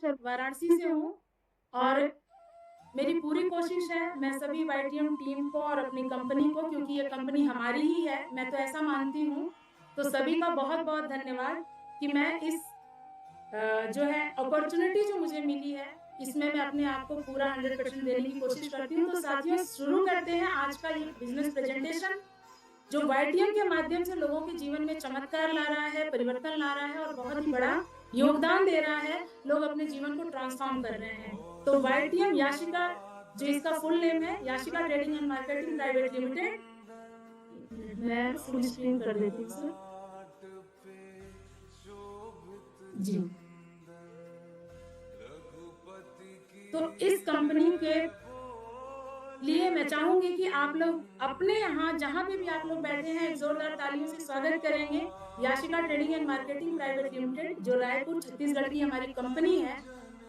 वाराणसी से हूँ और मेरी पूरी कोशिश है मैं सभी वाईटीएम टीम को और अपनी कंपनी को, क्योंकि ये कंपनी हमारी ही है, मैं तो ऐसा मानती हूँ। तो सभी का बहुत बहुत धन्यवाद कि मैं इस जो है अपॉर्चुनिटी जो मुझे मिली है, इसमें मैं अपने आप को पूरा 100% देने की कोशिश करती हूँ। तो साथियों, शुरू करते हैं आज का ये बिजनेस प्रेजेंटेशन, जो वाईटीएम के माध्यम से लोगों के जीवन में चमत्कार ला रहा है, परिवर्तन ला रहा है और बहुत ही बड़ा योगदान दे रहा है। लोग अपने जीवन को ट्रांसफॉर्म कर रहे हैं। तो वाईटीएम याशिका, जो इसका फुल नेम है, Yashika trading and marketing private limited. मैं फुल स्क्रीन कर देती हूँ सर जी। तो इस कंपनी के लिए मैं चाहूंगी कि आप लोग अपने यहाँ जहां पे भी आप लोग बैठे हैं, एक जोरदार तालियों से स्वागत करेंगे। Yashika trading and marketing private limited, जो रायपुर छत्तीसगढ़ की हमारी कंपनी है,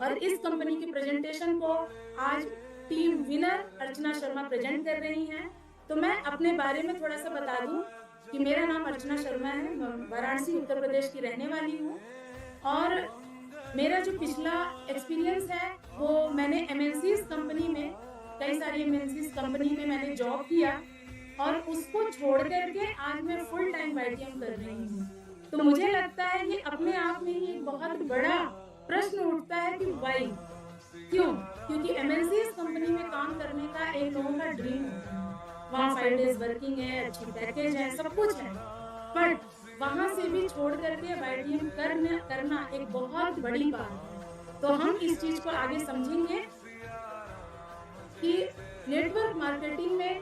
और इस कंपनी के प्रेजेंटेशन को आज team winner Archana Sharma present कर रही हैं। तो मैं अपने बारे में थोड़ा सा बता दूं कि मेरा नाम अर्चना शर्मा है, वाराणसी उत्तर प्रदेश की रहने वाली हूँ। और मेरा जो पिछला एक्सपीरियंस है वो मैंने एमएनसीज कंपनी में, कई सारी एमएनसीज कंपनी में मैंने जॉब किया और उसको छोड़ करके आज मैं फुल टाइम वाईटीएम कर रही हूँ। तो मुझे लगता है ये अपने आप में ही एक बहुत बड़ा प्रश्न उठता है कि वाई, क्यों? क्योंकि एमएनसीज कंपनी में काम करने का एक लोगों का ड्रीम होता है। वहाँ 5 डेज वर्किंग है, अच्छी पैकेज है, सब कुछ है, बट वहां से भी छोड़ करके वाईटीएम करना एक बहुत बड़ी बात है। तो हम इस चीज को आगे समझेंगे कि नेटवर्क मार्केटिंग में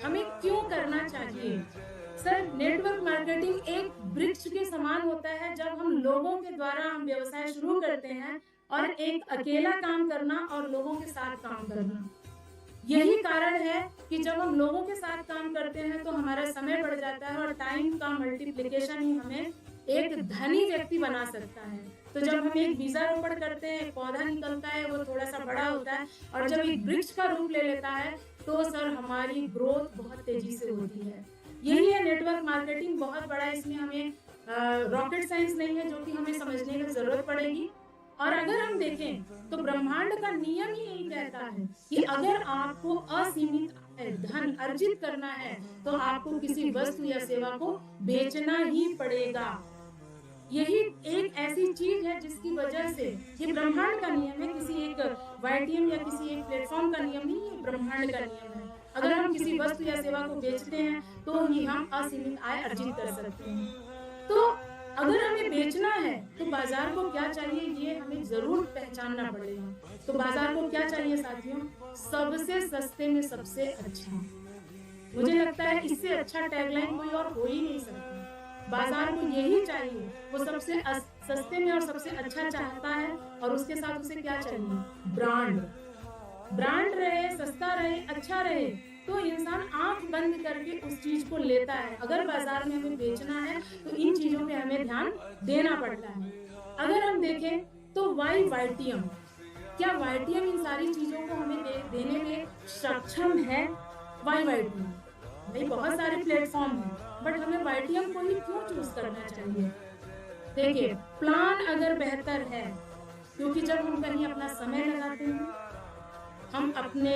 हमें क्यों करना चाहिए। सर, नेटवर्क मार्केटिंग एक वृक्ष के समान होता है। जब हम लोगों के द्वारा हम व्यवसाय शुरू करते हैं, और एक अकेला काम करना और लोगों के साथ काम करना, यही कारण है कि जब हम लोगों के साथ काम करते हैं तो हमारा समय बढ़ जाता है और टाइम का मल्टीप्लिकेशन ही हमें एक धनी व्यक्ति बना सकता है। तो जब हम एक बीजारोपण करते हैं, एक पौधा निकलता है, वो थोड़ा सा बड़ा होता है, और जब एक वृक्ष का रूप ले लेता है तो सर हमारी ग्रोथ बहुत तेजी से होती है। यही है नेटवर्क मार्केटिंग। बहुत बड़ा इसमें हमें रॉकेट साइंस नहीं है जो कि हमें समझने की जरूरत पड़ेगी। और अगर हम देखें तो ब्रह्मांड का नियम ही यही कहता है कि अगर आपको असीमित धन अर्जित करना है तो आपको किसी वस्तु या सेवा को बेचना ही पड़ेगा। यही एक ऐसी चीज है जिसकी वजह से, ये ब्रह्मांड का नियम है, किसी एक वाईटीएम या किसी एक प्लेटफॉर्म का नियम नहीं, ये ब्रह्मांड का नियम है। अगर हम किसी वस्तु या सेवा को बेचते हैं तो ही हम असीमित आय अर्जित कर सकते हैं। तो अगर हमें बेचना है तो बाजार को क्या चाहिए, ये हमें जरूर पहचानना पड़ेगा। तो बाजार को क्या चाहिए साथियों? सबसे सस्ते में सबसे अच्छा। मुझे लगता है इससे अच्छा टैगलाइन कोई और हो ही नहीं सकता। बाजार को यही चाहिए, वो सबसे सस्ते में और सबसे अच्छा चाहता है, और उसके साथ उसे क्या चाहिए? ब्रांड। ब्रांड रहे, सस्ता रहे, अच्छा रहे, तो इंसान आंख बंद करके उस चीज को लेता है। अगर बाजार में हमें बेचना है तो इन चीजों पे हमें ध्यान देना पड़ता है। अगर हम देखें तो वाई वाईटीएम, क्या वाईटीएम इन सारी चीजों को हमें देने में सक्षम है? वाई वाईटीएम, भाई बहुत सारे प्लेटफॉर्म हैं, बट हमें वाईटीएम को ही क्यों चूज करना चाहिए? देखिए, प्लान अगर बेहतर है, क्योंकि जब हम कहीं अपना समय लगाते हैं, हम अपने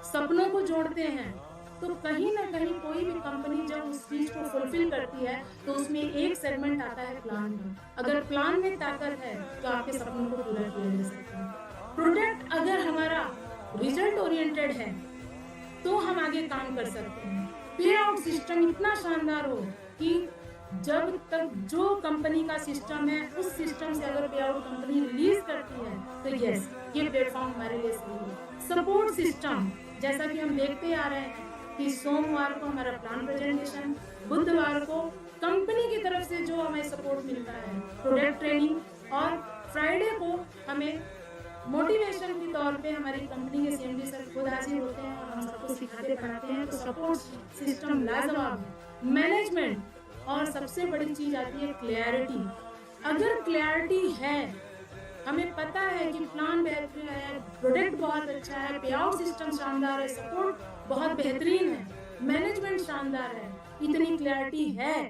सपनों को जोड़ते हैं, तो कहीं ना कहीं कोई भी कंपनी जब उस चीज को फुलफिल करती है तो उसमें एक सेगमेंट आता है प्लान का। अगर प्लान में ताकत है तो आपके सपनों को पूरा किया जा सकता है। प्रोडक्ट अगर हमारा रिजल्ट ओरिएंटेड है तो हम आगे काम कर सकते हैं। पे आउट सिस्टम इतना शानदार हो कि जब तक जो कंपनी का सिस्टम है उस सिस्टम से अगर पे आउट कंपनी रिलीज करती है तो यस, ये प्लेटफॉर्म हमारे लिए सही है। सपोर्ट सिस्टम, जैसा कि हम देखते आ रहे हैं कि सोमवार को हमारा प्लान प्रेजेंटेशन, बुधवार को कंपनी की तरफ से जो हमें सपोर्ट मिलता है प्रोडक्ट ट्रेनिंग, और फ्राइडे को हमें मोटिवेशन के तौर पे हमारी कंपनी के सीएमडी सर खुद हाजिर होते हैं और हम सबको सिखाते पढ़ाते हैं। तो सपोर्ट सिस्टम लाजवाब है। मैनेजमेंट, और सबसे बड़ी चीज आती है क्लैरिटी। अगर क्लैरिटी है, हमें पता है कि प्लान बेहतरीन है, प्रोडक्ट बहुत अच्छा है, पे आउट सिस्टम शानदार है, सपोर्ट बहुत बेहतरीन है, मैनेजमेंट शानदार है, इतनी क्लैरिटी है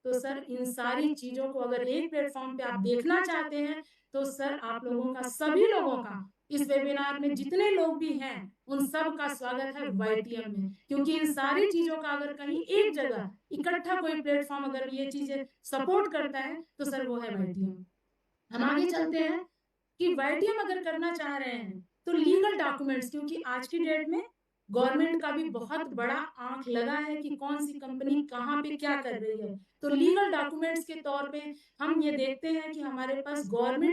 तो सर इन सारी चीज़ों को अगर एक प्लेटफ़ॉर्म पे आप देखना चाहते हैं, तो सर आप लोगों का, सभी लोगों का, इस वेबिनार में जितने लोग भी हैं, उन सब का स्वागत है वाईटीएम में। क्योंकि इन सारी चीज़ों का अगर कहीं एक जगह इकट्ठा कोई प्लेटफ़ॉर्म अगर ये चीज़ें सपोर्ट करता है, तो सर वो है वाईटीएम। हम आगे चलते हैं कि वाईटीएम अगर करना चाह रहे हैं, तो लीगल डॉक्यूमेंट्स, क्योंकि आज की डेट में गवर्नमेंट का भी बहुत बड़ा आंख लगा है कि कौन सी कंपनी कहाँ पे क्या कर रही है। तो लीगल डॉक्यूमेंट्स के तौर पे हम ये देखते हैं कि हमारे पास गवर्नमेंट